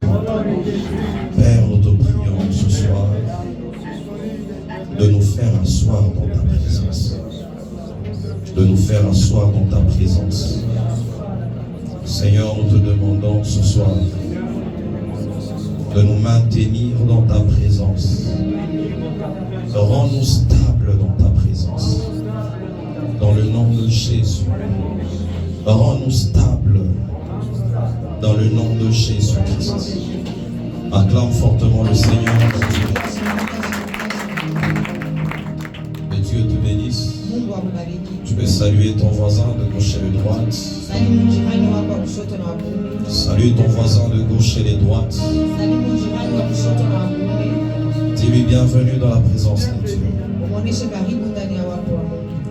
Père, nous te prions ce soir de nous faire asseoir dans ta présence. De nous faire asseoir dans ta présence. Seigneur, nous te demandons ce soir de nous maintenir dans ta présence. Rends-nous stables dans ta présence. Dans le nom de Jésus. Rends-nous stables dans le nom de Jésus-Christ. Acclame fortement le Seigneur. Que Dieu te bénisse. Tu peux saluer ton voisin de gauche et de droite. Salue ton voisin de gauche et de droite. Dis-lui bienvenue dans la présence de Dieu.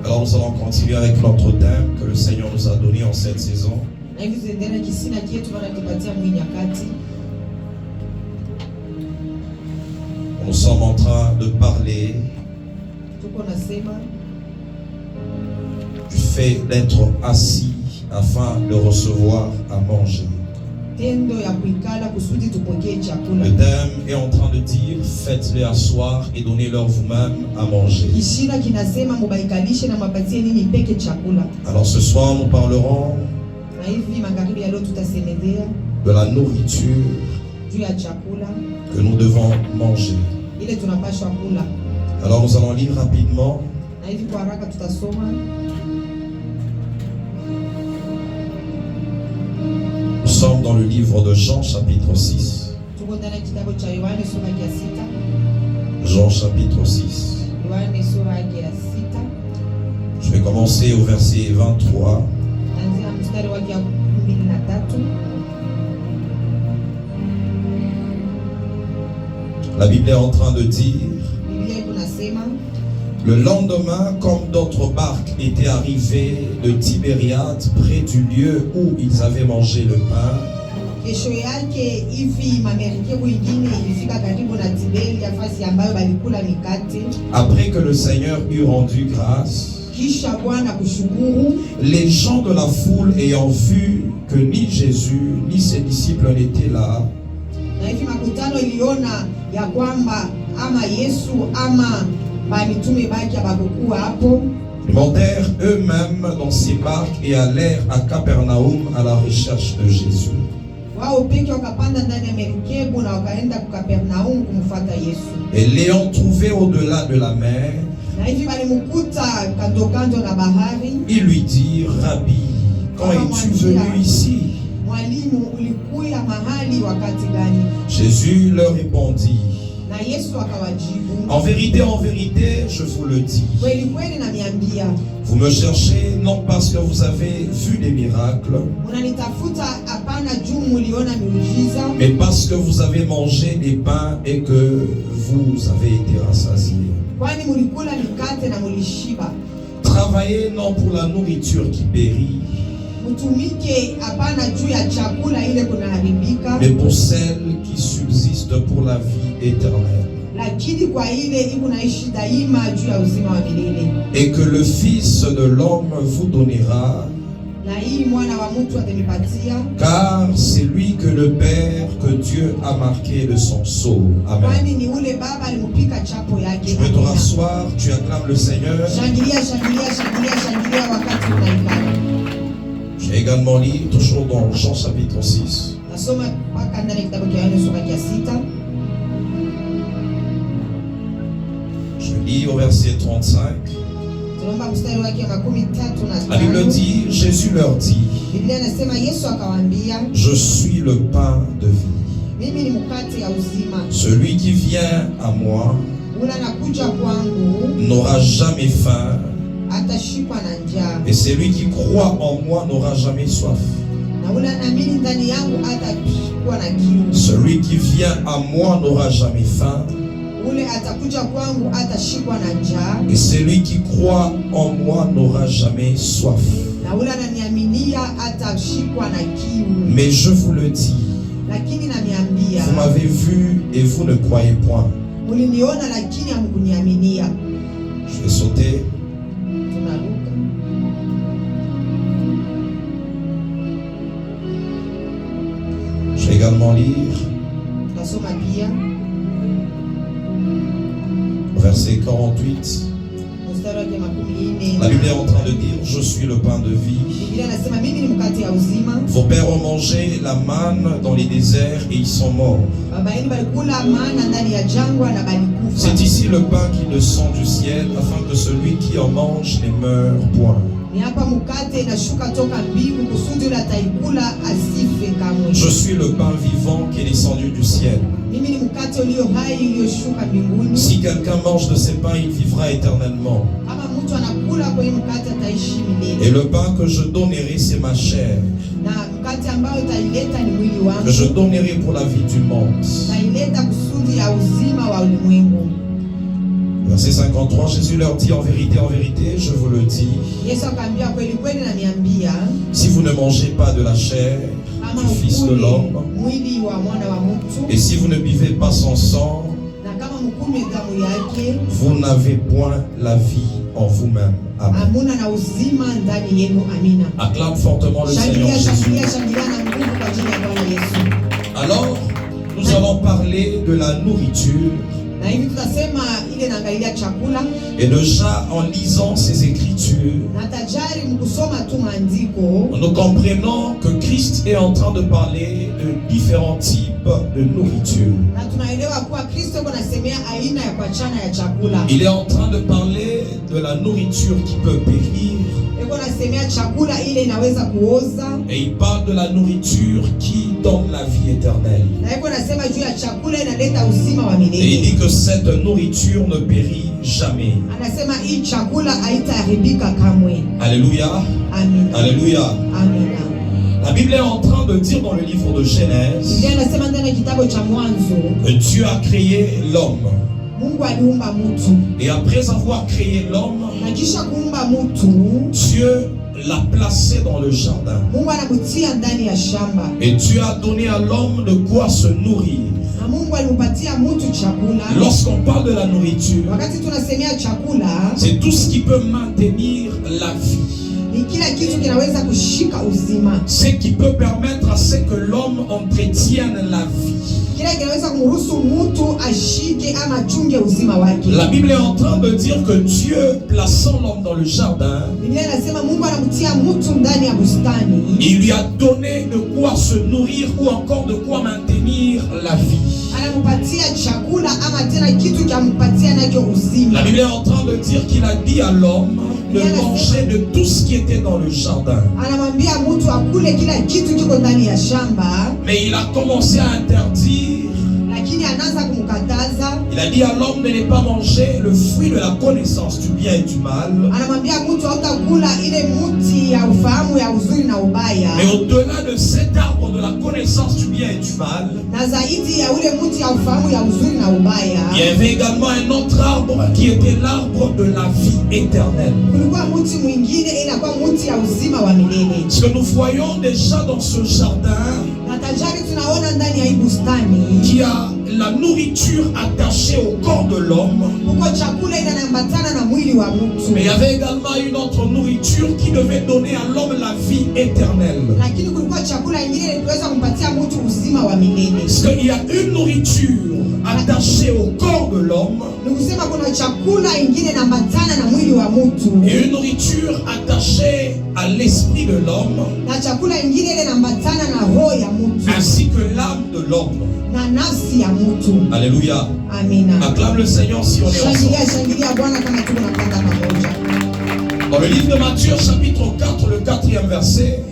Alors nous allons continuer avec notre thème que le Seigneur nous a donné en cette saison. Nous sommes en train de parler du fait d'être assis afin de recevoir à manger. Le thème est en train de dire faites-les asseoir et donnez-leur vous-même à manger. Alors ce soir nous parlerons de la nourriture que nous devons manger. Alors nous allons lire rapidement. Nous sommes dans le livre de Jean chapitre 6. Jean chapitre 6. Je vais commencer au verset 23. La Bible est en train de dire: le lendemain, comme d'autres barques étaient arrivées de Tibériade, près du lieu où ils avaient mangé le pain, après que le Seigneur eut rendu grâce, les gens de la foule ayant vu que ni Jésus ni ses disciples n'étaient là, montèrent eux-mêmes dans ces barques et allèrent à Capernaum à la recherche de Jésus. Et l'ayant trouvé au-delà de la mer, ils lui dirent: Rabbi, quand es-tu venu ici? Jésus leur répondit: en vérité, je vous le dis, vous me cherchez non parce que vous avez vu des miracles, mais parce que vous avez mangé des pains et que vous avez été rassasiés. Travaillez non pour la nourriture qui périt, mais pour celle qui subsiste pour la vie éternelle. Et que le Fils de l'homme vous donnera, car c'est lui que le Père, que Dieu a marqué de son sceau. Amen. Tu peux te rasseoir, tu acclames le Seigneur. J'ai également lu, toujours dans Jean chapitre 6. Je lis au verset 35. La Bible dit, Jésus leur dit: je suis le pain de vie. Celui qui vient à moi n'aura jamais faim, et celui qui croit en moi n'aura jamais soif. Celui qui vient à moi n'aura jamais faim, et celui qui croit en moi n'aura jamais soif. Mais je vous le dis, vous m'avez vu et vous ne croyez point. Je vais sauter. Je vais également lire Verset 48. La Bible est en train de dire: je suis le pain de vie. Vos pères ont mangé la manne dans les déserts et ils sont morts. C'est ici le pain qui descend du ciel, afin que celui qui en mange ne meure point. Je suis le pain vivant qui est descendu du ciel. Si quelqu'un mange de ces pains, il vivra éternellement. Et le pain que je donnerai, c'est ma chair, que je donnerai pour la vie du monde. Verset 53, Jésus leur dit: en vérité, je vous le dis, si vous ne mangez pas de la chair du Fils de l'homme, et si vous ne buvez pas son sang, vous n'avez point la vie en vous-même. Amen. Acclame fortement le Seigneur Jésus. Alors, nous allons parler de la nourriture. Et déjà, en lisant ces écritures, nous comprenons que Christ est en train de parler de différents types de nourriture. Il est en train de parler de la nourriture qui peut périr. Et il parle de la nourriture qui donne la vie éternelle. Et il dit que cette nourriture ne périt jamais. Alléluia. Amen. Alléluia. Amen. La Bible est en train de dire dans le livre de Genèse que Dieu a créé l'homme. Et après avoir créé l'homme, Dieu l'a placé dans le jardin. Et Dieu a donné à l'homme de quoi se nourrir. Lorsqu'on parle de la nourriture, c'est tout ce qui peut maintenir la vie. Ce qui peut permettre à ce que l'homme entretienne la vie. La Bible est en train de dire que Dieu, plaçant l'homme dans le jardin, il lui a donné de quoi se nourrir ou encore de quoi maintenir la vie. La Bible est en train de dire qu'il a dit à l'homme de manger de tout ce qui était dans le jardin. Mais il a commencé à interdire. Il a dit à l'homme de ne pas manger le fruit de la connaissance du bien et du mal. Mais au-delà de cet arbre de la connaissance du bien et du mal, il y avait également un autre arbre qui était l'arbre de la vie éternelle. Ce que nous voyons déjà dans ce jardin, qui a la nourriture attachée au corps de l'homme, mais il y avait également une autre nourriture qui devait donner à l'homme la vie éternelle. Parce qu'il y a une nourriture attachée au corps de l'homme et une nourriture attachée à l'esprit de l'homme, ainsi que l'âme de l'homme. Alléluia. Acclame le Seigneur si on est ensemble. Dans le livre de Matthieu chapitre 4, le 4e verset,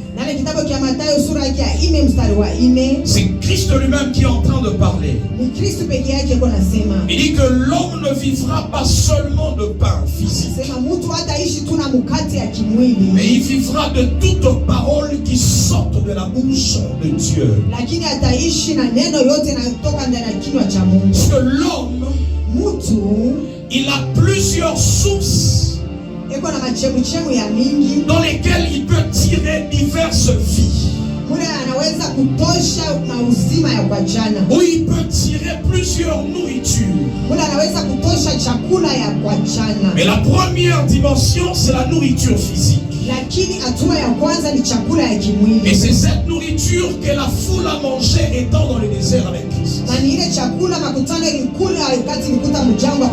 c'est Christ lui-même qui est en train de parler. Il dit que l'homme ne vivra pas seulement de pain physique, mais il vivra de toute parole qui sortent de la bouche de Dieu. Parce que l'homme, il a plusieurs sources dans lesquelles il peut tirer diverses vies. Où il peut tirer plusieurs nourritures. Mais la première dimension, c'est la nourriture physique. Et c'est cette nourriture que la foule a mangée étant dans le désert avec Christ.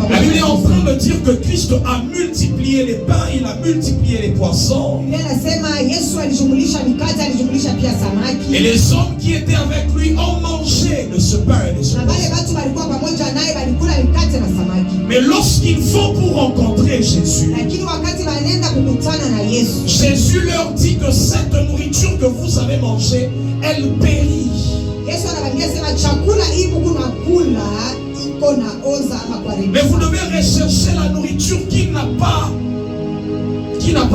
La Bible est en train de dire que Christ a multiplié les pains, il a multiplié les poissons. Et les hommes qui étaient avec lui ont mangé de ce pain et de ce poisson. Mais lorsqu'ils vont pour rencontrer Jésus, Jésus leur dit que cette nourriture que vous avez mangée, elle périt. Mais vous devez rechercher la nourriture qui n'a pas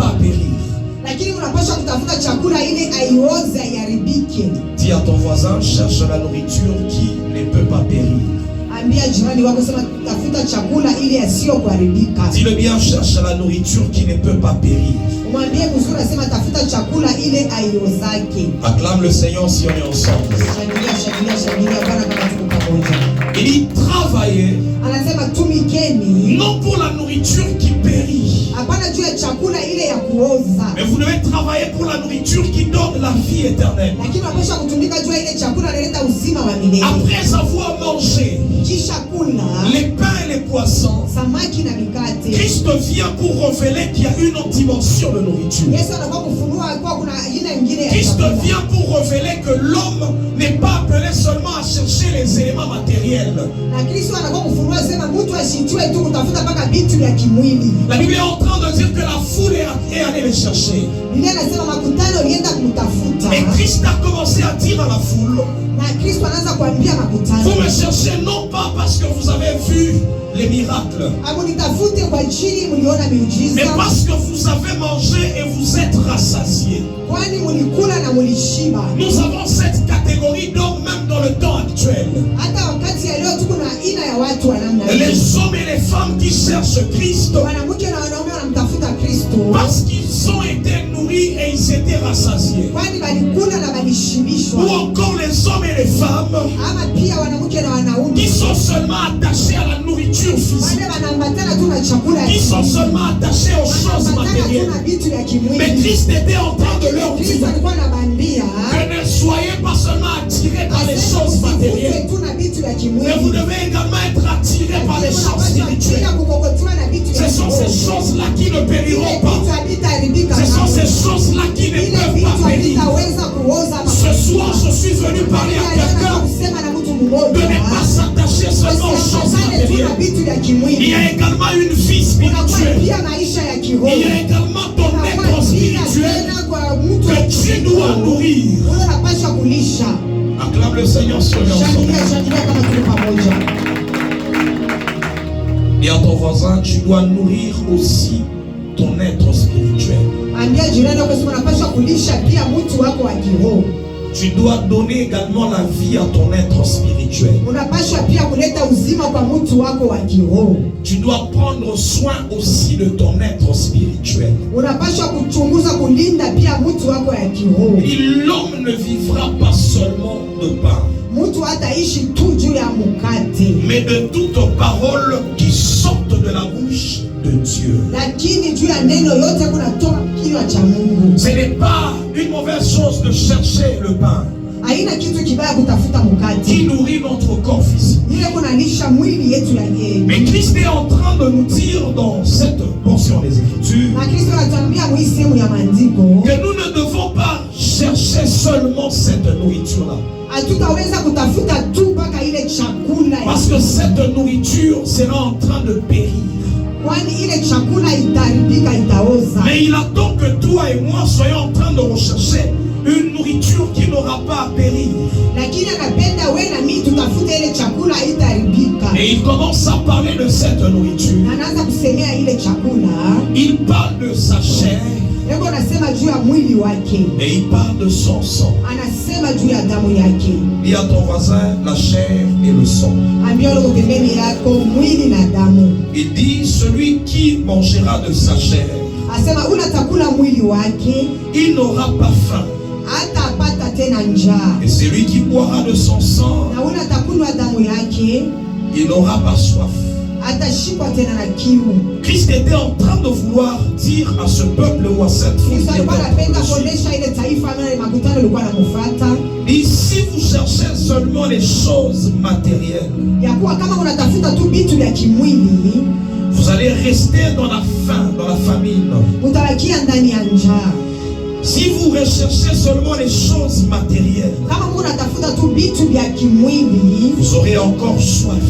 à périr. Dis à ton voisin, cherche la nourriture qui ne peut pas périr. Dis-le bien, cherche la nourriture qui ne peut pas périr. Acclame le Seigneur si on est ensemble. Il dit travailler non pour la nourriture qui périt, mais vous devez travailler pour la nourriture qui donne la vie éternelle. Après avoir mangé les pains et les poissons, Christ vient pour révéler qu'il y a une autre dimension de nourriture. Christ vient pour révéler que l'homme n'est pas appelé seulement à chercher les éléments matériels. La Bible est en train de dire que la foule est allée les chercher. Et Christ a commencé à dire à la foule, vous me cherchez non pas parce que vous avez vu les miracles, mais parce que vous avez mangé et vous êtes rassasiés. Nous avons cette catégorie d'hommes même dans le temps actuel. Les hommes et les femmes qui cherchent Christ parce qu'ils ont été nourris et ils étaient rassasiés. Ou encore les hommes et les femmes qui sont seulement attachés à la nourriture physique, qui sont seulement attachés aux choses matérielles. Mais Christ était en train de leur dire que ne soyez pas seulement attirés par les choses matérielles, mais vous devez également être attirés par les choses spirituelles. Ce sont ces choses-là qui ne périront pas. Ce sont ces choses-là qui ne peuvent pas périr. Ce soir, je suis venu parler à quelqu'un de ne pas s'attacher seulement aux choses matérielles. Il y a également une vie spirituelle. Il y a également ton être spirituel que tu dois nourrir. Acclame le Seigneur sur les ensemble. Et à ton voisin, tu dois nourrir aussi ton être spirituel. Tu dois donner également la vie à ton être spirituel. Tu dois prendre soin aussi de ton être spirituel. Et l'homme ne vivra pas seulement de pain, mais de toutes paroles qui sortent de la bouche de Dieu. Ce n'est pas une mauvaise chose de chercher le pain qui nourrit notre corps physique. Mais Christ est en train de nous dire dans cette portion des Écritures que nous ne devons pas chercher seulement cette nourriture-là. Parce que cette nourriture sera en train de périr. Mais il attend que toi et moi soyons en train de rechercher une nourriture qui n'aura pas à périr. Et il commence à parler de cette nourriture. Il parle de sa chair et il parle de son sang. Dis à ton voisin, la chair et le sang. Il dit, celui qui mangera de sa chair, il n'aura pas faim. Et celui qui boira de son sang, il n'aura pas soif. Christ était en train de vouloir dire à ce peuple ou à cette foule, dit, si vous cherchez seulement les choses matérielles, ya kuwa kama unatafuta tu vitu vya kimwili, vous allez rester dans la faim, dans la famine. utabakia ndani ya njaa. Si vous recherchez seulement les choses matérielles, Kama unatafuta tu vitu vya kimwili, vous aurez encore soif.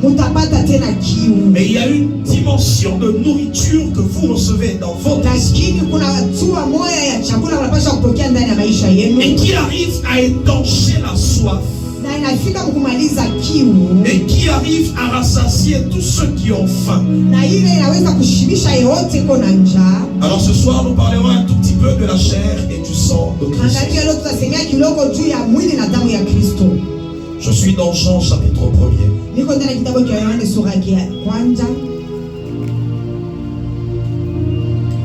mutapata tena kiu. Mais il y a une dimension de nourriture que vous recevez dans votre esprit Lakini kuna hatua moja ya chakula unapaswa kupokea ndani ya maisha yenu, et qui arrive à étancher la soif na inafika kumaliza kiu, et qui arrive à rassasier tous ceux qui ont faim. na ile inaweza kushibisha yeyote iko na njaa. Alors ce soir, nous parlerons un tout petit peu de la chair et du sang de Christ. Angalia leo tutasemea kidogo juu ya mwili na damu ya Kristo. Je suis dans Jean chapitre 1er. Niko ndani ya kitabu cha Yohana sura ya kwanza.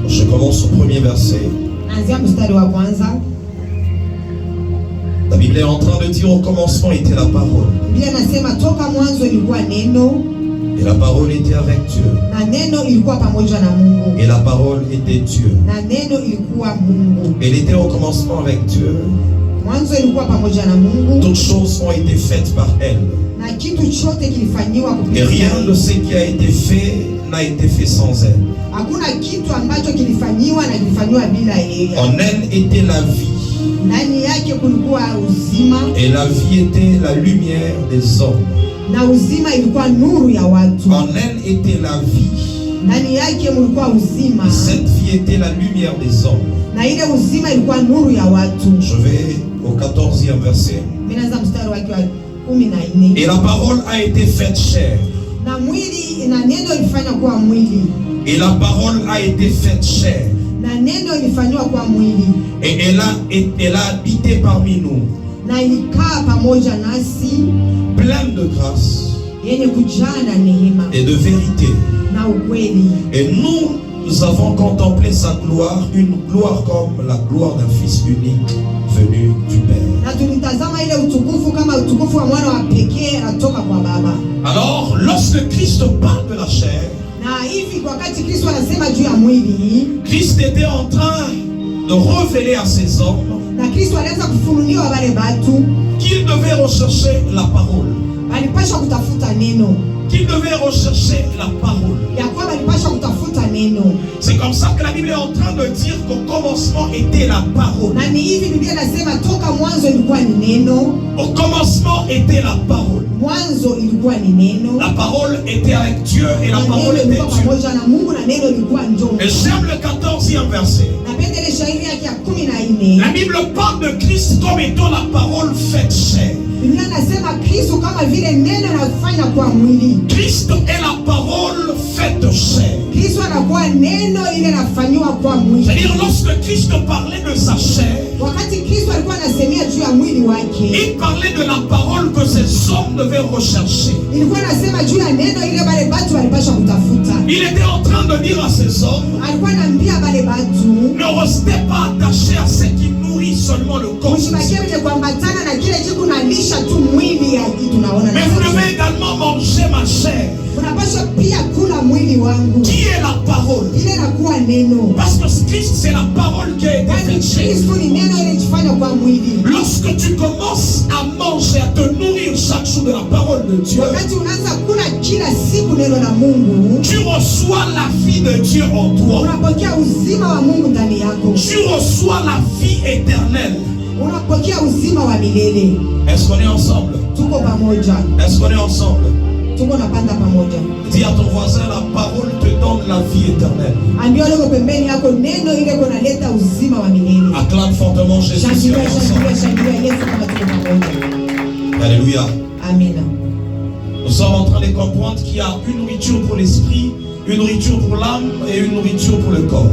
Je commence au premier verset. Naanzia mstari wa kwanza. La Bible est en train de dire au commencement était la parole. Biblia inasema toka mwanzo ilikuwa neno, Et la parole était avec Dieu. na neno ilikuwa pamoja na Mungu, Et la parole était Dieu. na neno ilikuwa Mungu. Elle était au commencement avec Dieu. Mwanzo ilikuwa pamoja na Mungu, Toutes choses ont été faites par elle. na kitu chote kilifanywa Et kupitia rien de yeye. ce qui a été fait n'a été fait sans elle. Hakuna kitu ambacho kilifanywa na kilifanywa bila yeye. En elle était la vie. Ndani yake kulikuwa uzima, Et la vie était la lumière des hommes. na uzima ilikuwa nuru ya watu. En elle était la vie. Ndani yake mulikuwa uzima, Et cette vie était la lumière des hommes. na ile uzima ilikuwa nuru ya watu. Je vais au 14e verset. Mimi naanza mstari wake wa 14. Et la parole a été faite chair. Na mwili na neno ilifanywa kuwa mwili, Et la parole a été faite chair. na neno ilifanywa kuwa mwili, Et elle a habité parmi nous, na ilikaa pamoja nasi, pleine de grâce yenye kujaa na neema et de vérité. na ukweli. Et nous avons contemplé sa gloire, une gloire comme la gloire d'un fils unique venu du Père. Na tulitazama ile utukufu kama utukufu wa mwana wa pekee anatoka kwa Baba. Alors, lorsque Christ parle de la chair, Na hivi wakati Kristo anasema juu ya mwili, Christ était en train de révéler à ses hommes na Kristo alianza kufunuliwa wale watu, qu'ils devaient rechercher la parole. walipaswa kutafuta neno, Qu'ils devaient rechercher la parole. ya kwamba walipaswa kutafuta neno. C'est comme ça que la Bible est en train de dire qu'au commencement était la parole. Na ni hivi Biblia inasema toka mwanzo ilikuwa ni neno, Au commencement était la parole. mwanzo ilikuwa ni neno, La parole était avec Dieu et la na parole neno était ilikuwa Dieu. pamoja na Mungu, na neno ilikuwa njoo. Et j'aime le 14e verset. Napenda ile shairi yake ya 14. La Bible parle de Christ comme étant la parole faite chair. Biblia inasema Kristo kama vile neno anafanya kwa mwili. Christ est la parole faite chair. Kristo anakuwa neno ile inafanywa kwa mwili. C'est-à-dire lorsque Christ parlait de sa chair, Wakati Kristo alikuwa anasemea juu ya mwili wake, il parlait de la parole que ces hommes devaient rechercher. ilikuwa anasema juu ya neno ile wale watu walipaswa kutafuta. Il était en train de dire à ces hommes, Alikuwa anaambia wale watu, ne restez pas attachés à ce qui nourrit seulement le corps. msibakie vile kuambatana na kile kitu kunalisha tu mwili ya tunaona. Mais vous devez également manger ma chair, Unapaswa pia kula mwili wangu. qui est la parole. Ile inakuwa neno. Parce que Christ, c'est la parole qui a été Yaani faite chair. Kristo ni neno ile jifanya kwa mwili. Lorsque tu commences à manger, à te nourrir chaque jour de la parole de Dieu, Wakati unaanza kula kila siku neno la Mungu, tu reçois la vie de Dieu en toi. unapokea uzima wa Mungu ndani yako. Tu reçois la vie éternelle. Unapokea uzima wa milele. Est-ce qu'on est ensemble? Tuko pamoja. Est-ce qu'on est ensemble? Tuko napanda pamoja. Dis à ton voisin, la parole te donne la vie éternelle. Ambia leo pembeni yako neno ile kunaleta uzima wa milele. Acclame fortement Jésus. Si on Shangilia, est ensemble. shangilia, shangilia Yesu kama tuko pamoja. Alléluia. Amina. Nous sommes en train de comprendre qu'il y a une nourriture pour l'esprit, une nourriture pour l'âme et une nourriture pour le corps.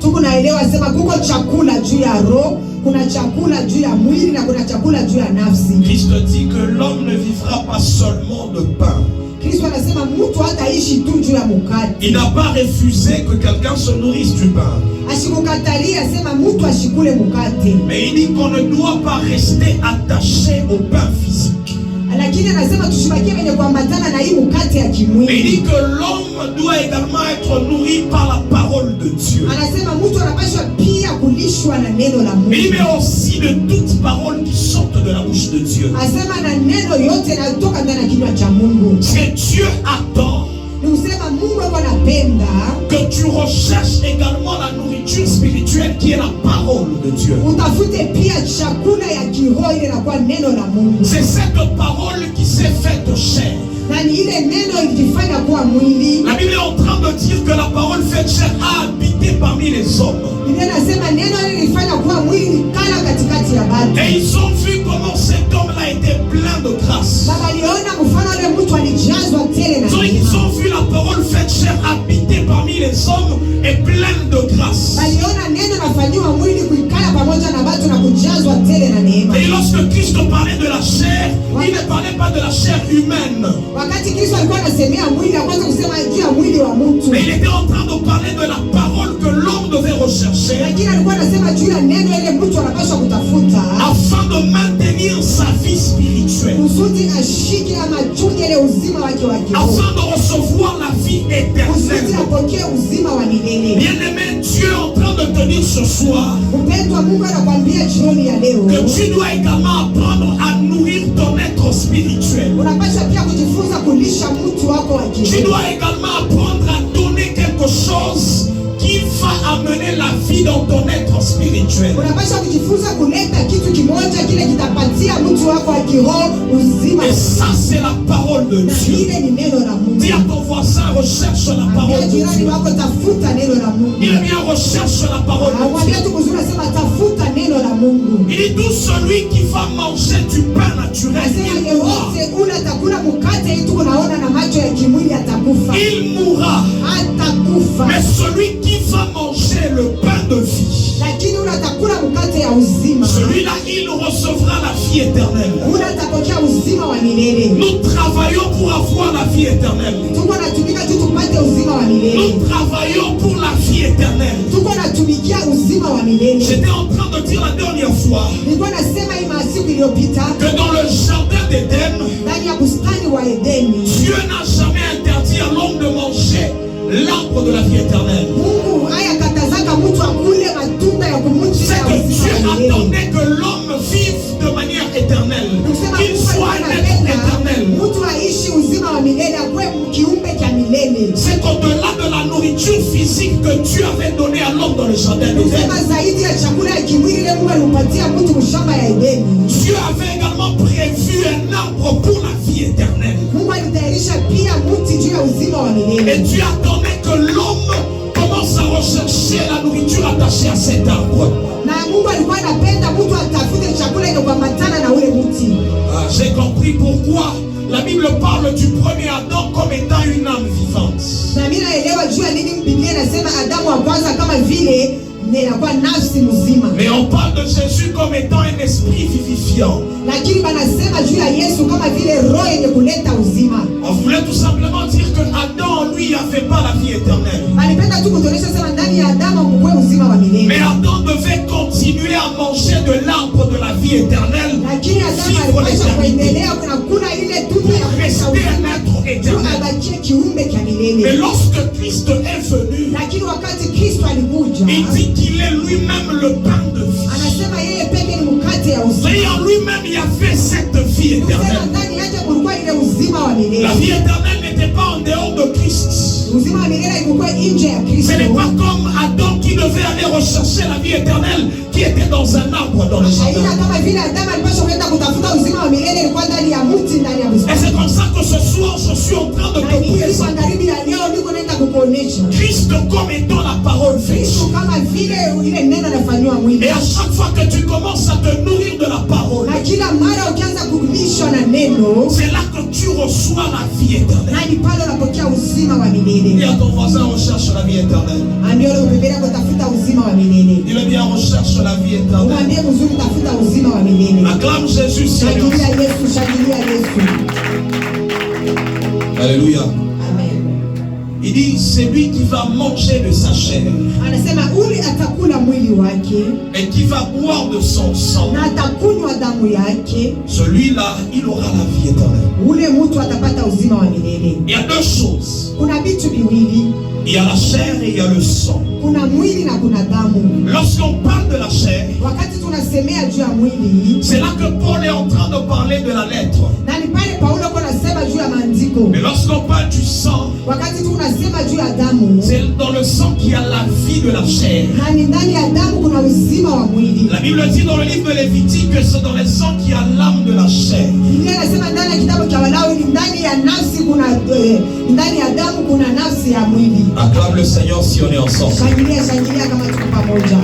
Tuko naelewa sema kuko chakula juu ya roho, kuna chakula juu ya mwili na kuna chakula juu ya nafsi. Christ dit que l'homme ne vivra pas seulement de pain. Kristo anasema mtu hataishi tu juu ya mkate. Il n'a pas refusé que quelqu'un se nourrisse du pain. Ashikukatalia sema mtu ashikule mkate. Mais il dit qu'on ne doit pas rester attaché au pain physique. lakini anasema tushibakie wenye kuambatana na hii mkate ya Mais il kimwili. dit que l'homme doit également être nourri par la parole de Dieu. Anasema mtu anapaswa pia kulishwa na neno la Mungu. Mais il met aussi de toutes paroles qui sortent de la bouche de Dieu. Asema na neno yote yanatoka ndani ya kinywa cha Mungu. C'est Dieu attend Ni kusema Mungu anapenda que tu recherches également la nourriture spirituelle qui est la parole de Dieu. utafute pia chakula ya kiroho ile inakuwa neno la Mungu. C'est cette parole qui s'est faite chair. Na ni ile neno ilijifanya kuwa mwili. La Bible est en train de dire que la parole faite chair a habité parmi les hommes. Biblia inasema neno ile ilifanya kuwa mwili kana katikati ya watu. Et ils ont vu comment cet homme-là était plein de grâce. Na waliona mfano ule mtu alijazwa tele na Donc ils neema. ont vu la parole faite chair habiter parmi les hommes et pleine de grâce. Waliona neno nafanywa mwili kuikala pamoja na watu na kujazwa tele na neema. Et lorsque Christ parlait de la chair, il ne parlait pas de la chair humaine. Wakati Kristo alikuwa anasemea mwili, akwanza kusema juu ya mwili wa mtu. Mais il était en train de parler de la parole que l'homme devait rechercher Lakini alikuwa anasema juu ya neno ile mtu anapaswa kutafuta afin de maintenir sa vie spirituelle, kusudi ashike ama achunge ile uzima wake wa kiroho. afin de recevoir la vie Kusudi éternelle. apokee uzima wa milele. Bien-aimé, Dieu est en train de te dire ce soir Mpendwa, Mungu anakuambia jioni ya leo que tu dois également apprendre à nourrir ton être spirituel. unapaswa pia kujifunza kulisha mtu wako wa Tu kiroho. dois également apprendre à donner quelque chose qui va amener la vie dans ton être spirituel. Unapaswa kujifunza kuleta kitu kimoja kile kitapatia mtu wako wa kiroho uzima. Et ça, c'est la parole de Na Dieu. ile ni neno la Mungu. Dis à ton voisin, recherche la Ambia parole de jirani Dieu. wako tafuta neno la Mungu. Il est bien, recherche la parole de Dieu. Amwambia tu kuzuri, sema tafuta neno la Mungu. Il dit, tout celui qui va manger du pain naturel, Nasema il mourra. yeyote ula takula mkate hii tu unaona na macho ya kimwili atakufa. Il mourra. Atakufa. Mais celui qui va manger le pain de vie, Lakini ula takula mkate ya uzima. celui-là, il recevra la vie éternelle. Ula tapokea uzima wa milele. Nous travaillons pour avoir la vie éternelle. Tuko natumika tu tupate uzima wa milele. Nous travaillons pour la vie éternelle. Tuko natumikia uzima wa milele. J'étais en train de dire la dernière fois Nilikuwa nasema hii masiku iliyopita que dans le jardin d'Éden, ndani ya bustani wa Edeni, Dieu n'a jamais interdit à l'homme de manger l'arbre de la vie éternelle. Mungu haya katazaka mtu akule matunda ya kumuti C'est ya que uzima Dieu wa milele. attendait que l'homme vive de manière éternelle, Kusema qu'il Mungu soit alikuwa un être anapenda éternel. mtu aishi uzima wa milele, akuwe kiumbe cha milele. C'est qu'au-delà de la nourriture physique que Dieu avait donnée à l'homme dans le jardin d'Éden, Kusema zaidi ya chakula ya kimwili ile Mungu alimpatia mtu mshamba ya Edeni, Dieu avait également prévu un arbre pour la vie éternelle. Mungu alitayarisha pia mti juu ya uzima wa Et milele. Dieu attendait que l'homme commence à rechercher la nourriture attachée à cet arbre. Na Mungu alikuwa anapenda mtu atafute chakula ile kuambatana na ule mti. J'ai compris pourquoi la Bible parle du premier Adam comme étant une âme vivante. Na mimi naelewa juu ya nini Biblia inasema Adamu wa kwanza kama vile inakuwa nafsi mzima. Mais on parle de Jésus comme étant un esprit vivifiant. Lakini banasema juu ya Yesu kama vile roho yenye kuleta uzima. On voulait tout simplement dire que Adam, lui, n'avait pas la vie éternelle. Alipenda tu kutuonyesha sema ndani ya Adamu mkwe uzima wa Mais milele. Adam devait continuer à manger de l'arbre de la vie éternelle, Lakini Adamu vivre alipaswa l'éternité, kuendelea kuna ile tunda ya kuleta rester un uzima. être Juu éternel. abakie kiumbe cha Mais milele. lorsque Christ est venu, Lakini wakati Kristo alikuja, il dit qu'il est lui-même le pain de vie. anasema yeye peke ni mkate ya uzima. Et en lui-même, il y avait cette vie Kusema éternelle. ndani yake kulikuwa ile uzima wa milele. La vie éternelle n'était pas en dehors de Christ. Uzima wa milele ilikuwa nje ya Kristo. Ce n'est pas comme Adam qui devait aller rechercher la vie éternelle qui était dans un arbre dans le Haina jardin. kama vile Adamu alipaswa kwenda kutafuta uzima wa milele ilikuwa ndani ya mti ndani ya Et bustani. c'est comme ça que ce soir, je suis en train de Na te hii kwa présenter karibu ya leo niko naenda kukuonesha Christ comme étant la parole Kristo fraîche. kama vile ile neno nafanywa mwili. Et à chaque fois que tu commences à te nourrir de la parole, Na kila mara ukianza kulishwa na neno, c'est là que tu reçois la vie éternelle. na ni pale unapokea uzima wa Dis milele. à ton voisin, recherche la vie éternelle. Ambia yule umebeba kutafuta uzima wa milele. Il est bien, recherche la vie éternelle. Mwambie mzuri tafuta uzima wa milele. Acclame Jésus, Seigneur. Shangilia Yesu, shangilia Yesu. Alléluia. Amen. Il dit, c'est lui qui va manger de sa chair Anasema ule atakula mwili wake et qui va boire de son sang. na atakunywa damu yake, Celui-là, il aura la vie éternelle. ule mtu atapata uzima wa milele. Il y a deux choses. Kuna vitu viwili, Il y a la chair et il y a le sang. kuna mwili na kuna damu. Lorsqu'on parle de la chair, Wakati tunasemea juu ya mwili, c'est là que Paul est en train de parler de la lettre. na ni pale Paulo kwa nasema juu ya maandiko. Mais lorsqu'on parle du sang, Wakati tunasema juu ya damu, c'est dans le sang qu'il y a la vie de la chair. na ni ndani ya damu kuna uzima wa mwili. La Bible dit dans le livre de Lévitique que c'est dans le sang qu'il y a l'âme de la chair. Biblia inasema ndani ya kitabu cha Walawi ni ndani ya nafsi kuna ndani ya damu kuna nafsi ya mwili. Acclame le Seigneur si on est ensemble. Shangilia, shangilia kama tuko pamoja.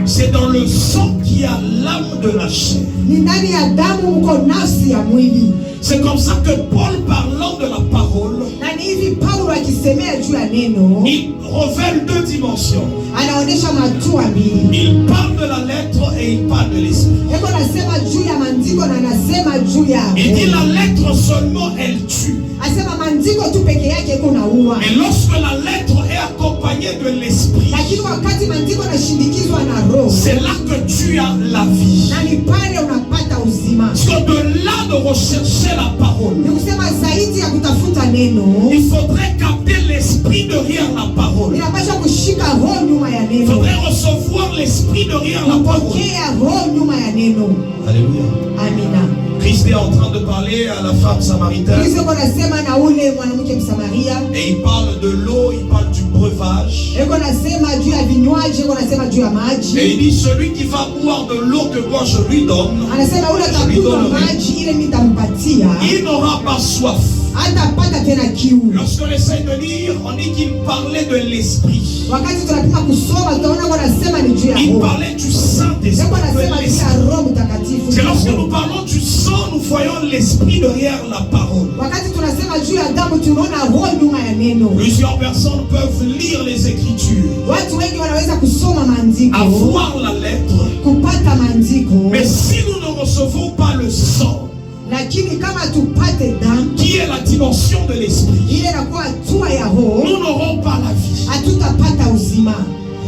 C'est dans le sang qu'il y a l'âme de la chair. Ni ndani ya damu mko nafsi ya mwili. C'est comme ça que Paul, parlant de la parole, Na ni hivi Paulo akisemea juu ya neno, il révèle deux dimensions. anaonesha matua mbili. Il parle de la lettre et il parle de l'esprit. Eko nasema juu ya maandiko na nasema juu ya Il dit la lettre seulement elle tue. asema maandiko tu peke yake iko naua. Mais lorsque la lettre est accompagnée de l'esprit, Lakini wakati maandiko yanashindikizwa na roho, c'est là que tu as la vie. na ni pale unapata uzima. Parce qu'au-delà de rechercher la parole, Ni kusema zaidi ya kutafuta neno, il faudrait capter l'esprit derrière la parole. inapaswa kushika roho nyuma ya Il neno, faudrait recevoir l'esprit derrière la parole. kupokea roho nyuma ya neno. Alléluia. Amina. Christ est en train de parler à la femme samaritaine. Kristo eko nasema na ule mwanamke Msamaria, Et il parle de l'eau, il parle du breuvage. eko nasema juu ya vinywaji, eko nasema juu ya Et maji. il dit, celui qui va boire de l'eau que moi je lui donne, Anasema ule je lui atakunywa donnerai. maji ile nitampatia, Il n'aura pas soif. hatapata tena kiu. Lorsqu'on essaie de lire, on dit qu'il parlait de l'esprit. Wakati tunapima kusoma tutaona kwa nasema ni juu ya Il roho. parlait du Saint-Esprit. Eko nasema de juu l'esprit. ya Roho Mtakatifu. C'est lorsque nous parlons du sang, nous voyons l'esprit derrière la parole. Wakati tunasema juu ya damu tunaona roho nyuma ya neno. Plusieurs personnes peuvent lire les Écritures, Watu wengi wanaweza kusoma maandiko, avoir la lettre, kupata maandiko, mais si nous ne recevons pas le sang, lakini kama tupate damu qui est la dimension de l'esprit, ile inakuwa hatua ya roho, nous n'aurons pas la vie. hatutapata uzima.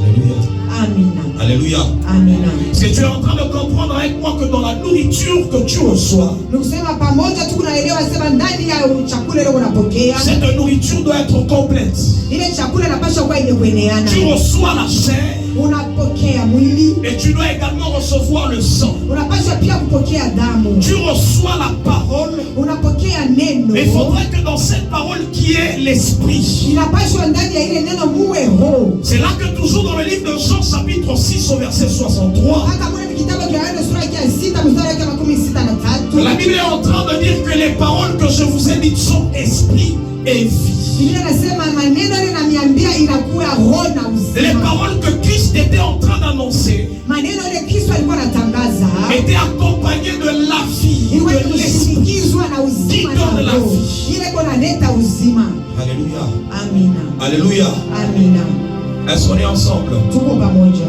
Alléluia. Amina, Alléluia. amina. Parce que tu es en train de comprendre avec moi que dans la nourriture que tu reçois, Nikusema pamoja tu kunaelewa sema ndani ya chakula ile unapokea, cette nourriture doit être complète. ile chakula inapaswa kuwa imekueneana. Tu reçois la chair Unapokea mwili, et tu dois également recevoir le sang. unapaswa pia kupokea damu, Tu reçois la parole, unapokea neno. mais il faudrait que dans cette parole qui est l'esprit, Inapaswa ndani ya ile neno muwe roho. c'est là que toujours dans le livre de Jean chapitre 6 au verset 63, Hata mwana kitabu cha Yohana sura ya 6 mstari wake 13. la Bible est en train de dire que les paroles que je vous ai dites sont esprit et vie. Biblia inasema maneno ile namiambia inakuwa roho na Les uzima. paroles que Christ était en train d'annoncer Maneno ile Kristo alikuwa anatangaza étaient accompagnées de la vie, iwe de l'esprit. kushindikizwa na uzima na roho. Ile kuna leta uzima. Alléluia. Amina. Alléluia. Amina. Est-ce qu'on est ensemble? Tuko pamoja.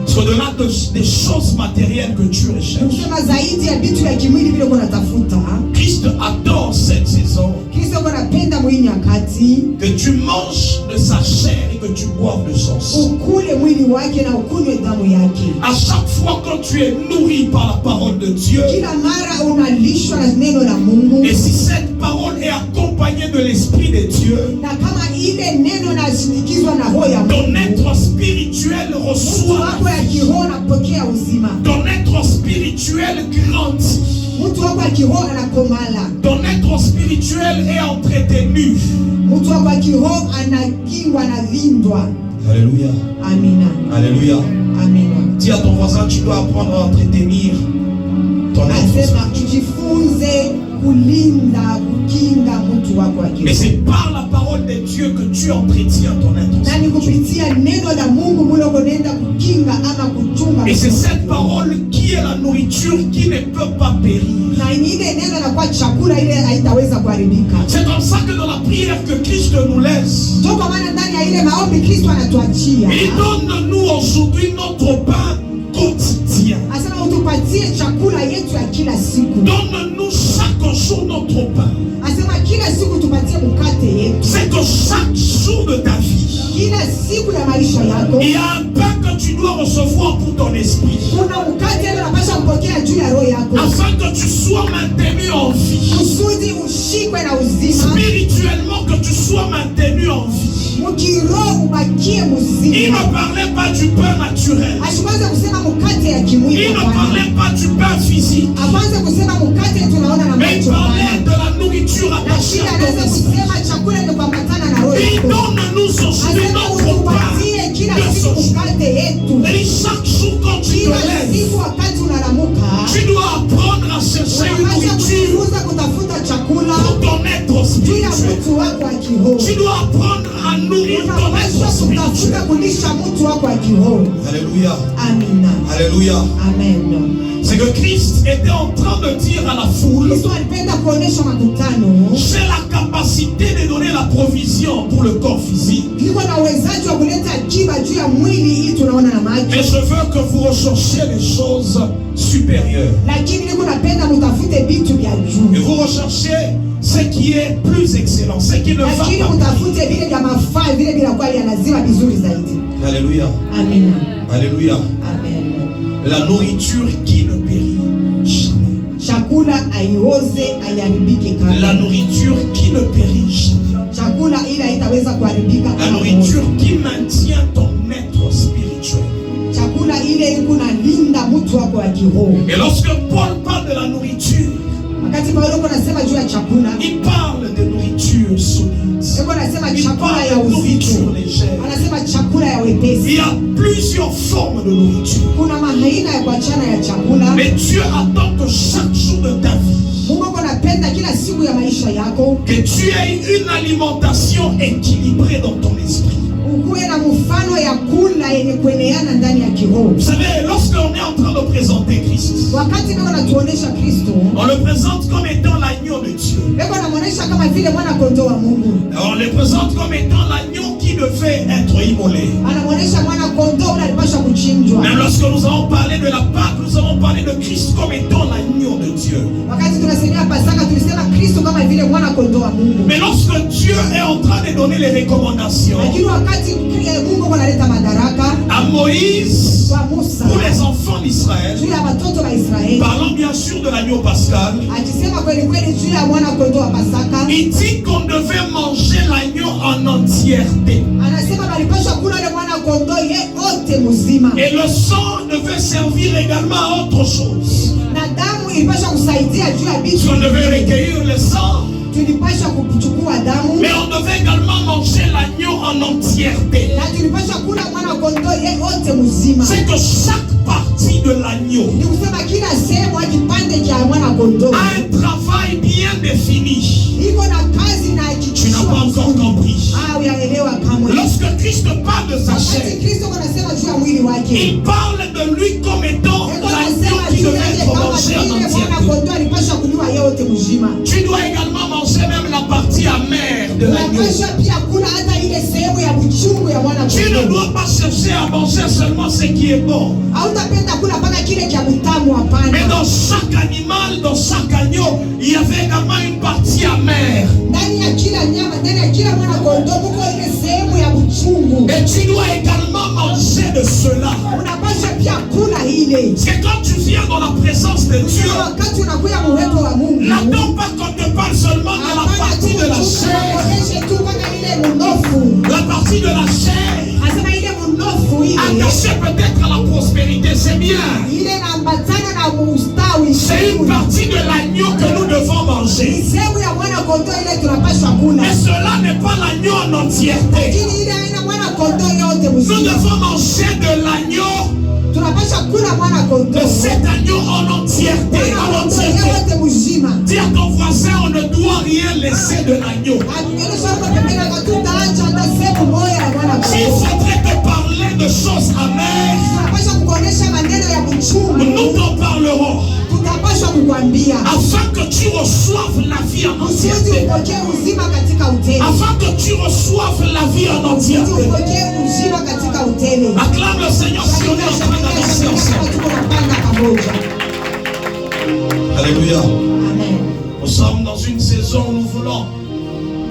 Parce qu'au-delà des choses matérielles que tu recherches, Tunasema zaidi ya vitu ya kimwili vile uko natafuta. Christ adore cette saison Kristo uko napenda mwili nyakati, que tu manges de sa chair et que tu boives de son sang. ukule mwili wake na ukunywe damu yake. À chaque fois quand tu es nourri par la parole de Dieu, Kila mara unalishwa na neno la Mungu, et si cette parole est accompagnée de l'Esprit de Dieu, na kama ile neno nashindikizwa na roho ya ton Mungu, être spirituel mtu reçoit wako la ya vie. kiroho anapokea uzima. Ton être spirituel grandit. Mtu wako ya kiroho anakomala. Ton être spirituel est entretenu. Mtu wako ya kiroho anakingwa na lindwa. Alléluia. Amina. Alléluia. Amina. Dis à ton voisin, tu dois apprendre à entretenir ton être Asema spirituel. ujifunze kulinda, kukinga mtu wako ya Mais kiroho. c'est par la parole de Dieu que tu entretiens ton être Na ni spirituel. kupitia neno la Mungu mule unaenda kukinga ama kuchunga. Et c'est cette parole qui est la nourriture qui ne peut pas périr. Na ile neno la kwa chakula ile haitaweza kuharibika. C'est comme ça que dans la prière que Christ nous laisse, Ndio kwa maana ndani ya ile maombi Kristo anatuachia. il donne-nous aujourd'hui notre pain quotidien. Asema utupatie chakula yetu ya kila siku. Donne-nous chaque jour notre pain. Asema kila siku tupatie mkate yetu. C'est que siku ya maisha yako, il y a un pain que tu dois recevoir pour ton esprit. kuna mkate ile unapaswa kupokea juu ya roho yako, Afin que tu sois maintenu en vie. kusudi ushikwe na uzima, Spirituellement, que tu sois maintenu en vie. mkiroho ubakie Il mzima. ne parlait pas du pain naturel. Asianze kusema mkate ya kimwili, Il ne parlait pas du pain physique. apanze kusema mkate tunaona na Mais il macho, parlait de la nourriture attachée lakini à ton anaweza esprit. kusema chakula ni kuambatana na roho Il yako. donne-nous aujourd'hui Asema notre pain utupatie kila de siku ce jour. mkate yetu, Et chaque jour quand tu te kila lèves, siku wakati unalamuka, tu dois apprendre à chercher une unapaswa nourriture kujifunza kutafuta chakula pour ton être juu ya spirituel. mtu wako wa kiroho. Tu dois apprendre à nourrir ton être Unapaswa kutafuta spirituel. kulisha mtu wako wa kiroho. Alléluia. Amina, Alléluia. amen. C'est que Christ était en train de dire à la foule, Kristo alipenda kuonesha makutano, j'ai la capacité de donner la provision pour le corps physique. niko na uwezaji wa kuleta akiba juu ya mwili hii tunaona na macho, Mais je veux que vous recherchiez les choses supérieures. lakini niko napenda mutafute vitu vya Et juu, vous recherchiez ce qui est plus excellent, ce qui ne va lakini pas. mutafute vile vya mafaa, vile vinakuwa vya lazima vizuri zaidi. Alléluia. Amina, Alléluia. amen. La nourriture qui ne périt jamais. Chakula aioze aiharibike La kamwe, nourriture qui ne périt jamais. chakula ile haitaweza kuharibika La kama nourriture moto. qui maintient ton être spirituel. Chakula ile iko nalinda mtu wako wa kiroho. Et lorsque Paul parle de la nourriture, Wakati Paulo yuko nasema juu ya chakula, il parle de nourriture solide. yuko nasema Il chakula parle ya de nourriture uzito, légère. anasema chakula ya wepesi. Il y a plusieurs formes de nourriture. Kuna maaina ya kuachana ya chakula. Mais Dieu attend que chaque jour de ta vie, Mungu ako napenda kila siku ya maisha yako que tu aies une alimentation équilibrée dans ton esprit. ukuwe na mfano ya kula yenye kueneana ndani ya kiroho. Vous savez, lorsqu'on est en train de présenter Christ, Wakati niko natuonesha Kristo, on le présente comme étant l'agneau de Dieu. niko namuonesha kama vile mwana kondoo wa Mungu, On le présente comme étant l'agneau qui devait être immolé. anamuonesha mwana kondoo ule alipaswa kuchinjwa. Même lorsque nous avons parlé de la Pâque, nous avons parlé de Christ comme étant l'agneau de Dieu. Wakati tunasemea Pasaka tulisema Kristo kama vile mwana kondoo wa Mungu. Mais lorsque Dieu est en train de donner les recommandations Lakini wakati Mungu analeta madaraka à Moïse kwa Musa pour les enfants d'Israël, juu ya watoto wa Israeli, parlant bien sûr de l'agneau pascal, akisema kweli kweli juu ya mwana kondoo wa Pasaka, il dit qu'on devait manger l'agneau en entièreté. anasema walipaswa kula ile mwana kondoo ye ote mzima, Et le sang devait servir également à autre chose. na damu ilipaswa kusaidia juu ya Parce qu'on vitu. devait recueillir le sang, Tulipaswa kuchukua damu mais on devait également manger l'agneau en entièreté. na tulipaswa kula mwana kondoo ye ote mzima. C'est que chaque partie de l'agneau Ni kusema kila sehemu ya kipande cha mwana kondoo a un travail bien défini. iko na kazi na Tu n'as pas encore compris. uyaelewa kamwe. Lorsque Christ parle de sa Wakati chair, Kristo anasema juu ya mwili wake, il parle de lui comme étant l'agneau qui devait être mangé en entièreté. alipasha kuliwa yote mzima. Tu dois également manger même la partie amère de l'agneau. Unapasha pia kula hata ile sehemu ya uchungu ya mwana Tu ne kondoo. dois pas chercher à manger seulement ce qui est bon. Hautapenda kula mpaka kile cha mtamu, Mais hapana. dans chaque animal, dans chaque agneau, il y avait également une partie amère. Ndani ya kila nyama, ndani ya kila mwana kondoo kuko ile sehemu ya uchungu. Et tu dois également manger de cela. Unapasha pia kula ile. Parce que quand tu viens dans la présence de Dieu, Sio wakati unakuya uwepo wa Mungu. n'attends pas qu'on te parle seulement de la Hapana tu partie de la chair. unaonyeshe tu mpaka ile munofu. La partie de la chair, Asema ile munofu ile. attachée peut-être à la prospérité, c'est bien. Ile inaambatana na ustawi. C'est une partie de l'agneau que nous devons manger. Ni sehemu ya mwana kondoo ile tunapaswa kula. Mais cela n'est pas l'agneau en entièreté. Lakini ile haina mwana kondoo yote Nous mzima. devons manger de l'agneau, Tunapaswa kula mwana de kondoo. cet agneau en entièreté. En Mwana kondoo entièreté. yote mzima. Dis à ton voisin, on ne doit rien laisser de l'agneau. Akionyesha huko pembeni akatutaacha hata sehemu moja ya mwana S'il kondoo. faudrait te parler de choses amères, Tunapaswa kukuonyesha maneno ya uchungu. nous t'en parlerons. Tutapaswa kukwambia. Afin que tu reçoives la vie en Kusudi entièreté. upokee uzima katika utele. Afin que tu reçoives la vie en Kusudi entièreté. upokee uzima katika utele. Acclame le Seigneur si on est en train d'avancer ensemble. Tuko napanda pamoja. Alléluia. Amen. Nous sommes dans une saison où nous voulons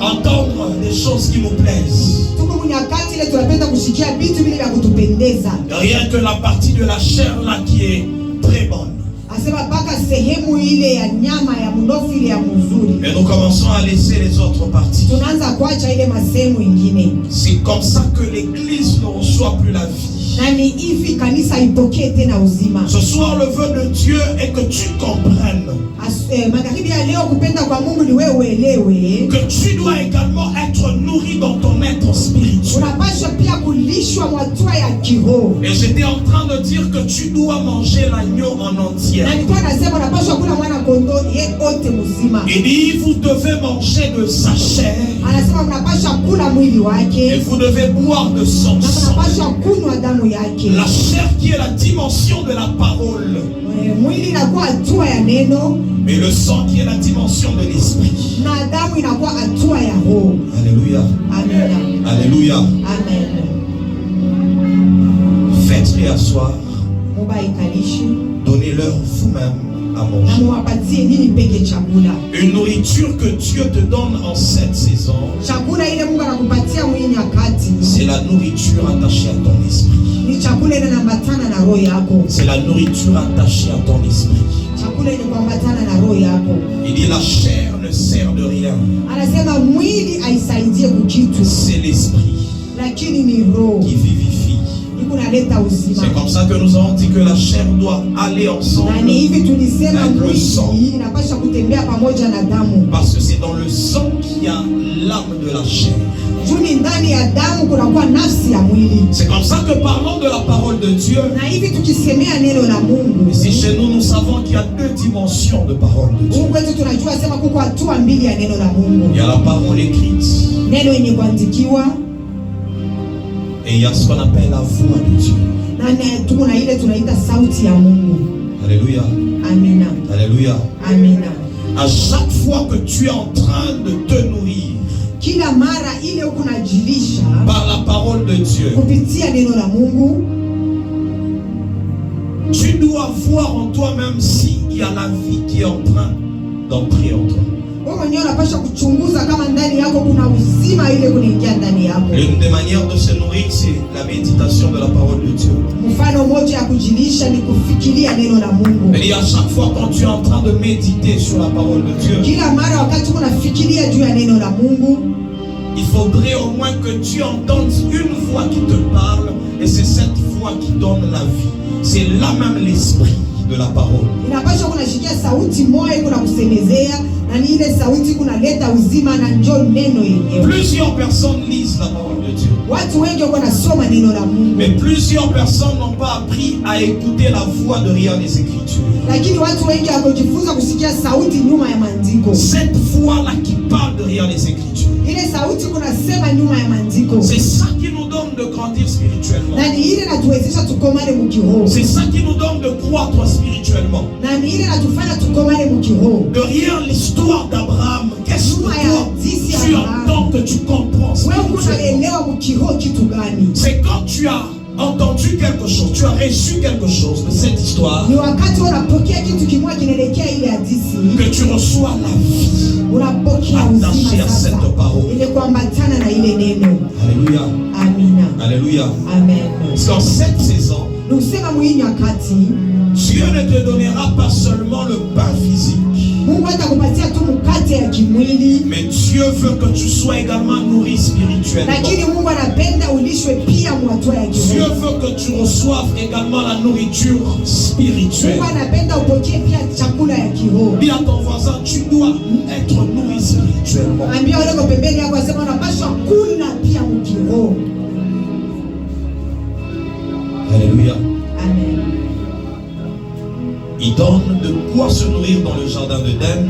entendre des choses qui nous plaisent. Tuko nyakati ile tunapenda kushikia vitu vile vya kutupendeza. Rien que la partie de la chair là qui est très bonne. Asema paka sehemu ile ya nyama ya mnofu ile ya mzuri. Mais nous commençons à laisser les autres parties. Tunaanza kuacha ile masehemu ingine. C'est comme ça que l'église ne reçoit plus la vie. Na ni hivi kanisa ipokee tena uzima. Ce soir, le vœu de Dieu est que tu comprennes magharibi ya leo kupenda kwa Mungu ni wewe uelewe que tu dois également être nourri dans ton être spirituel. Unapaswa pia kulishwa mwatua ya kiroho. Et j'étais en train de dire que tu dois manger l'agneau en entier. Na nilikuwa nasema unapaswa kula mwana kondoo yote mzima. Il dit vous devez manger de sa chair. Anasema mnapaswa kula mwili wake. Et vous devez boire de son na sang. mnapaswa kunywa damu yake. La chair qui est la dimension de la parole. Mwili inakuwa hatua ya neno. Et le sang qui est la dimension de l'esprit. Na damu inakuwa hatua ya roho. Alléluia. Amen. Alléluia. Amen. Faites-les asseoir. Mubaikalishi. Donnez-leur vous-même à manger. Na muwapatie nini peke chakula. Une nourriture que Dieu te donne en cette saison. Chakula ile Mungu anakupatia mwili nyakati. C'est la nourriture attachée à ton esprit. Ni chakula ile inaambatana na roho yako. C'est la nourriture attachée à ton esprit. Chakula ile kuambatana na roho yako. Il dit la chair ne sert de rien. Anasema mwili haisaidie kukitu. C'est l'esprit Lakini ni roho qui vivifie. Ikunaleta uzima. C'est comme ça que nous avons dit que la chair doit aller ensemble. Na ni hivi tulisema avec le sang. mwili inapaswa kutembea pamoja na damu. Parce que c'est dans le sang qu'il y a l'âme de la chair. Juni ndani ya damu kunakuwa nafsi ya mwili. C'est comme ça que parlons de la parole de Dieu. Na hivi tukisemea neno la Mungu. Ici chez nous, nous savons qu'il y a deux dimensions de parole de Dieu. Mungu wetu tunajua sema kuko hatua mbili ya neno la Mungu. Il y a la parole écrite. Neno yenye kuandikiwa. Et il y a ce qu'on appelle la voix de Dieu. Na tuko na ile tunaita sauti ya Mungu. Alléluia. Amina. Alléluia. Amina. À chaque fois que tu es en train de te nourrir kila mara ile uko najilisha par la parole de Dieu, kupitia neno la Mungu, tu dois voir en toi-même s'il y a la vie qui est en train d'entrer en toi. wewe mwenyewe unapaswa kuchunguza kama ndani yako kuna uzima ile kunaingia ndani yako. L'une des manières de se nourrir, c'est la méditation de la parole de Dieu. Mfano mmoja ya kujilisha ni kufikiria neno la Mungu. Et à chaque fois quand tu es en train de méditer sur la parole de Dieu, Kila mara wakati unafikiria juu ya neno la Mungu, il faudrait au moins que tu entendes une voix qui te parle, et c'est cette voix qui donne la vie. C'est là même l'esprit de la parole. inapaswa kunashikia sauti moja kuna kusemezea na ni ile sauti kunaleta uzima na njoo neno yenyewe. Plusieurs personnes lisent la parole de Dieu. Watu wengi wako nasoma neno la Mungu. Mais plusieurs personnes n'ont pas appris à écouter la voix derrière les Écritures. Lakini watu wengi hawakujifunza kusikia sauti nyuma ya maandiko. Cette voix-là qui parle derrière les Écritures. Ile sauti kunasema nyuma ya maandiko. C'est ça qui nous donne de grandir spirituellement. Na ni ile natuwezesha tukomane mukiroho. C'est ça qui nous donne de croître spirituellement. Na ni ile natufanya tukomane mukiroho. Derrière l'histoire d'Abraham, qu'est-ce que toi tu entends, que tu comprends spirituellement? C'est quand tu as entendu quelque chose, tu as reçu quelque chose de cette histoire, que tu reçois la vie attachée à cette parole. Alléluia. Alléluia. Parce qu'en cette saison, Dieu ne te donnera pas seulement le pain physique, mais Dieu veut que tu sois également nourri spirituellement. Dieu veut que tu reçoives également la nourriture spirituelle. Dis à ton voisin, tu dois être nourri spirituellement. Alléluia. Amen. Il donne de quoi se nourrir dans le jardin d'Éden.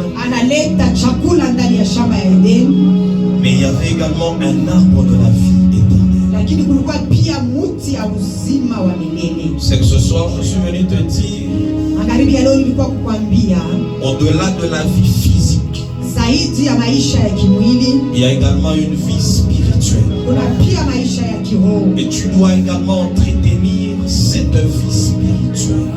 Mais il y avait également un arbre de la vie éternelle. C'est que ce soir, je suis venu te dire, au-delà de la vie physique, il y a également une vie spirituelle. Et tu dois également entretenir cette vie spirituelle.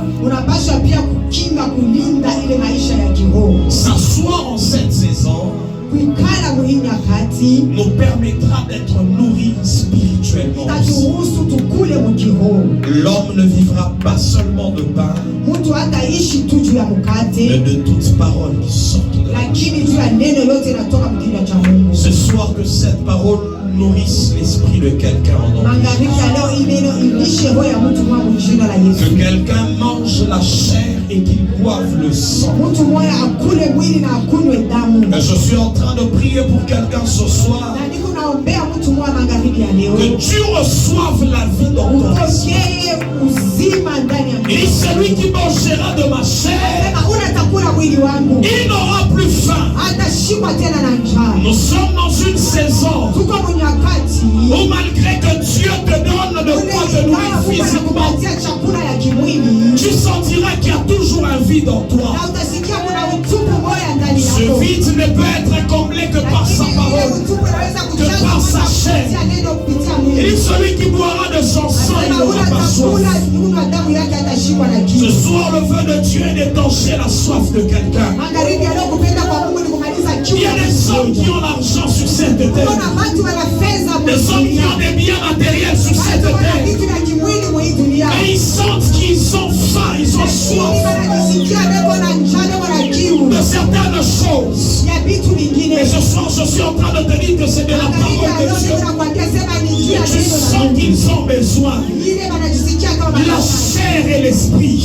S'asseoir en cette saison nous permettra d'être nourris spirituellement. spirituellement aussi. itaturuhusu tukule mukiroho. L'homme ne vivra pas seulement de pain, Mtu hataishi tu juu ya mais mkate, de toutes paroles qui sortent de la bouche. lakini juu ya neno yote inatoka mkinywa cha Mungu. Ce soir, que cette parole nourrisse l'esprit de quelqu'un en nom de Magharibi ya leo hii neno ilishe roho ya mtu mmoja mjina la Jésus. Yesu. Que quelqu'un mange la chair et qu'il boive le sang. Mtu mmoja akule mwili na akunywe damu. Et je suis en train de prier pour quelqu'un ce soir. Na niko naombea mtu mmoja magharibi ya leo. Que tu reçoives la vie dans ton esprit. Upokee uzima ndani ya Il dit, celui qui mangera de ma chair, Sema unatakula mwili wangu, il n'aura plus faim. atashikwa tena na njaa. Nous sommes dans une saison Tuko mnyakati où malgré que Dieu te donne de quoi te nourrir physiquement, anakupatia chakula ya kimwili, tu sentiras qu'il y a toujours un vide en toi. na utasikia kuna utupu moya ndani Ce yako. vide ne peut être comblé que par sa Lakini ile parole. utupu unaweza par kujaza sa chair. kupitia neno, kupitia Il mwili. dit, celui qui boira de son sang, il Sema n'aura pas soif. unatakula kunywa damu yake, atashikwa na Ce kiu. soir, le feu de Dieu est d'étancher la soif de quelqu'un. Magharibi ya leo kupenda kwa Mungu ni kumaliza kiu. Il y a des hommes qui ont l'argent sur cette terre. Kuna watu wana fedha Des hommes qui ont des biens matériels sur cette watu wana terre. vitu vya kimwili mwa hii dunia. Et ils sentent qu'ils ont faim, ils ont Lakini soif wanajisikia bebo na njaa, bebo na kiu de certaines choses. ya vitu vingine. Et ce soir, je suis en train de te dire que c'est de la Magharibi ya parole leo de Dieu. tunakwambia sema ni njia Tu neno la sens Mungu. qu'ils ont besoin. Ile wanajisikia kama La chair et l'esprit.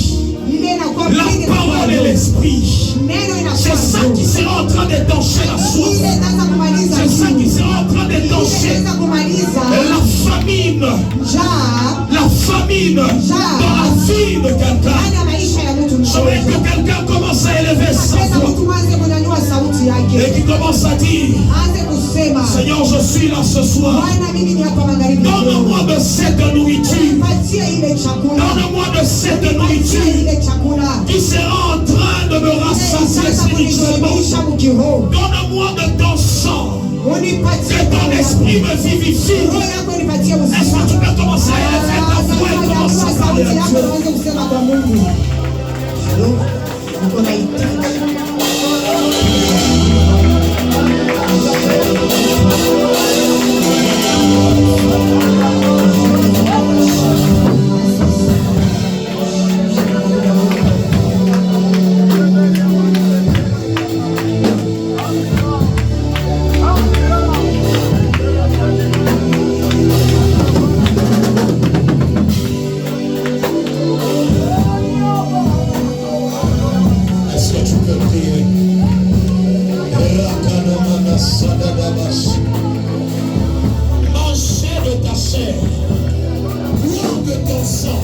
ile inakuwa La mwili parole et na l'esprit. neno C'est inakuwa ça qui sera en train d'étancher la soif. ile itaanza kumaliza C'est ça qui kiu. sera en train Ile d'étancher itaanza kumaliza la famine. njaa La famine dans la vie de quelqu'un. ndani ya maisha ya mtu J'aimerais que mmoja. quelqu'un commence à élever sa Pesa voix mtu aanze kunyanyua sauti et yake, qui commence à dire, aanze kusema Seigneur, je suis là ce soir. Bwana, mimi ni hapa magharibi ya leo. Donne-moi de cette nourriture. Patie ile chakula, Donne-moi de cette patie nourriture ile chakula qui sera en train de me rassasier sasa spirituellement. kunishibisha mkiroho. Donne-moi de ton sang. Unipatie Que ton esprit me vivifie. roho yako, nipatie Est-ce uzima. que tu peux commencer à élever ta voix et commencer à parler Sauti à yako Dieu? uanze kusema kwa Mungu. Halo, uko na hitaji. Est-ce que tu peux prier? Manger de ta chair, boire de ton sang.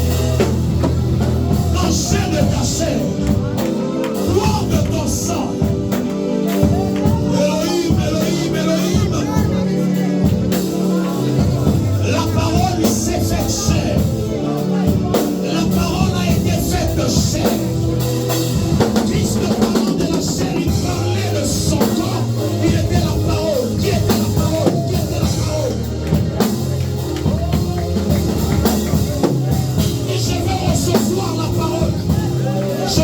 Manger de ta chair, boire de ton sang. Elohim, Elohim, Elohim. La parole s'est faite chair. La parole a été faite chair. Christ parlant de la chair, il parlait de son corps. Il était la parole. Qui était la parole? Qui était la parole? Et je veux recevoir la parole. Je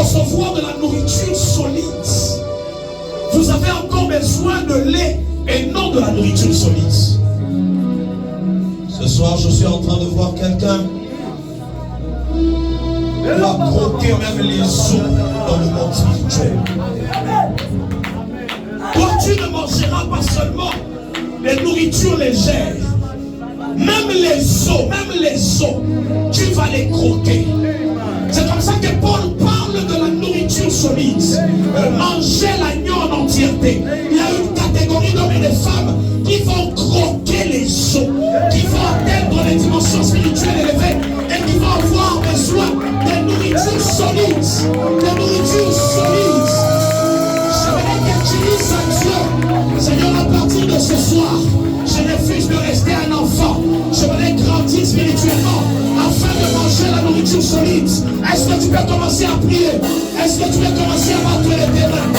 recevoir de la nourriture solide. Vous avez encore besoin de lait et non de la nourriture solide. Ce soir, je suis en train de voir quelqu'un qui va croquer même les os dans le monde spirituel. Toi, tu ne mangeras pas seulement des nourritures légères. Même les os, tu vas les croquer. C'est comme ça que Paul parle de la nourriture solide. Manger l'agneau en entièreté. Il y a une catégorie d'hommes et de femmes qui vont croquer les os, qui vont atteindre les dimensions spirituelles élevées et qui vont avoir besoin de nourriture solide. De nourriture solide. J'aimerais que tu dises à Dieu, Seigneur, à partir de ce soir, je refuse de rester un enfant. Je voudrais grandir spirituellement afin de manger la nourriture solide. Est-ce que tu peux commencer à prier? Est-ce que tu peux commencer à battre les mains?